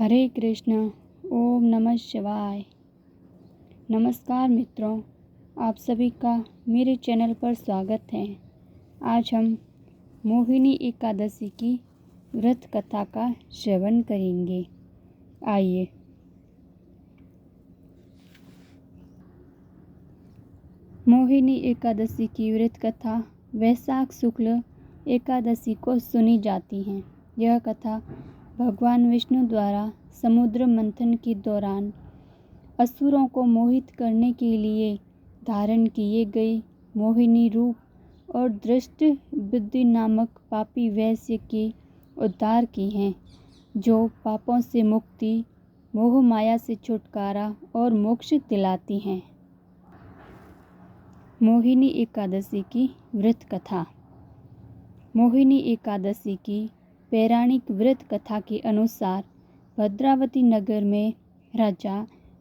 हरे कृष्ण। ओम नमः शिवाय। नमस्कार मित्रों, आप सभी का मेरे चैनल पर स्वागत है। आज हम मोहिनी एकादशी की व्रत कथा का श्रवण करेंगे। आइए। मोहिनी एकादशी की व्रत कथा वैशाख शुक्ल एकादशी को सुनी जाती है। यह कथा भगवान विष्णु द्वारा समुद्र मंथन के दौरान असुरों को मोहित करने के लिए धारण किए गए मोहिनी रूप और दृष्ट बुद्धि नामक पापी वैश्य के उद्धार की है, जो पापों से मुक्ति, मोह माया से छुटकारा और मोक्ष दिलाती हैं। मोहिनी एकादशी की व्रत कथा। मोहिनी एकादशी की पौराणिक व्रत कथा के अनुसार भद्रावती नगर में राजा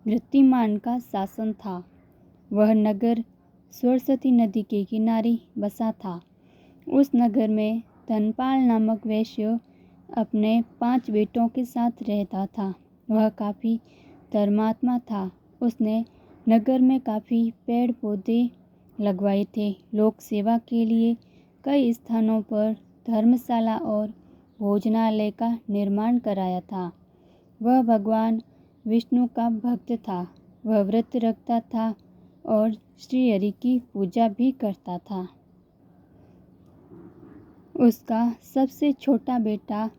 घृतिमान का शासन था। वह नगर सरस्वती नदी के किनारे बसा था। उस नगर में धनपाल नामक वैश्य अपने 5 बेटों के साथ रहता था। वह काफ़ी धर्मात्मा था। उसने नगर में काफ़ी पेड़ पौधे लगवाए थे। लोक सेवा के लिए कई स्थानों पर धर्मशाला और भोजनालय का निर्माण कराया था। वह भगवान विष्णु का भक्त था। वह व्रत रखता था और श्री हरि की पूजा भी करता था। उसका सबसे छोटा बेटा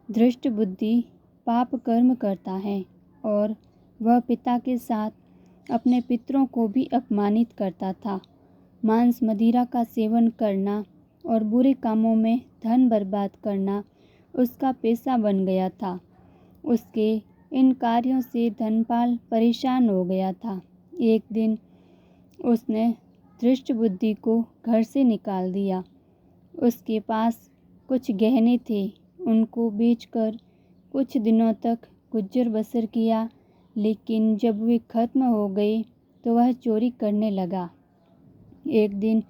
दृष्ट बुद्धि पाप कर्म करता है और वह पिता के साथ अपने पितरों को भी अपमानित करता था। मांस मदिरा का सेवन करना और बुरे कामों में धन बर्बाद करना उसका पेशा बन गया था। उसके इन कार्यों से धनपाल परेशान हो गया था। एक दिन उसने दृष्ट बुद्धि को घर से निकाल दिया। उसके पास कुछ गहने थे, उनको बेचकर कुछ दिनों तक गुजर बसर किया, लेकिन जब वे खत्म हो गए तो वह चोरी करने लगा। एक दिन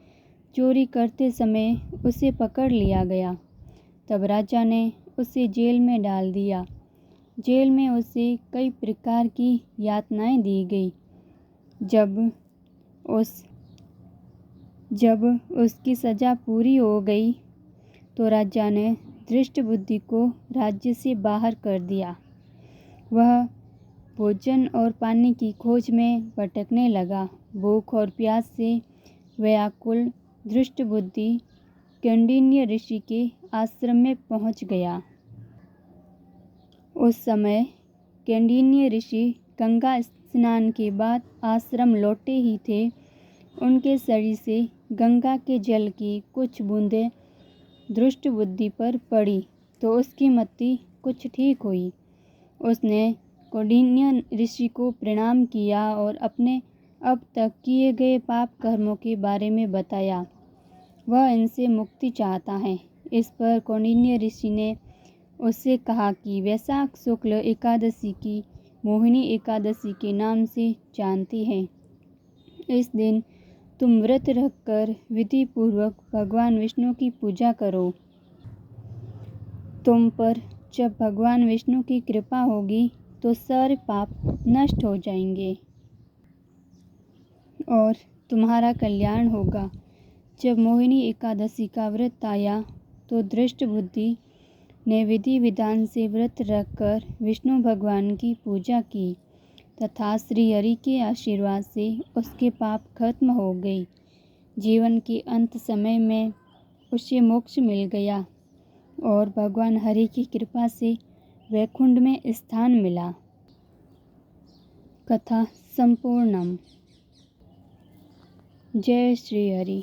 चोरी करते समय उसे पकड़ लिया गया। तब राजा ने उसे जेल में डाल दिया। जेल में उसे कई प्रकार की यातनाएं दी गई। जब उसकी सज़ा पूरी हो गई तो राजा ने दृष्ट बुद्धि को राज्य से बाहर कर दिया। वह भोजन और पानी की खोज में भटकने लगा। भूख और प्यास से व्याकुल दृष्ट बुद्धि कौंडिन्य ऋषि के आश्रम में पहुंच गया। उस समय कौंडिन्य ऋषि गंगा स्नान के बाद आश्रम लौटे ही थे। उनके शरीर से गंगा के जल की कुछ बूंदें दृष्ट बुद्धि पर पड़ी तो उसकी मति कुछ ठीक हुई। उसने कौंडिन्य ऋषि को प्रणाम किया और अपने अब तक किए गए पाप कर्मों के बारे में बताया। वह इनसे मुक्ति चाहता है। इस पर कौंडिन्य ऋषि ने उससे कहा कि वैशाख शुक्ल एकादशी की मोहिनी एकादशी के नाम से जानती है। इस दिन तुम व्रत रखकर विधि पूर्वक भगवान विष्णु की पूजा करो। तुम पर जब भगवान विष्णु की कृपा होगी तो सारे पाप नष्ट हो जाएंगे और तुम्हारा कल्याण होगा। जब मोहिनी एकादशी का व्रत आया तो दृष्ट बुद्धि ने विधि विधान से व्रत रखकर विष्णु भगवान की पूजा की तथा श्री हरि के आशीर्वाद से उसके पाप खत्म हो गए। जीवन के अंत समय में उसे मोक्ष मिल गया और भगवान हरि की कृपा से वैकुंठ में स्थान मिला। कथा संपूर्णम। जय श्री हरि।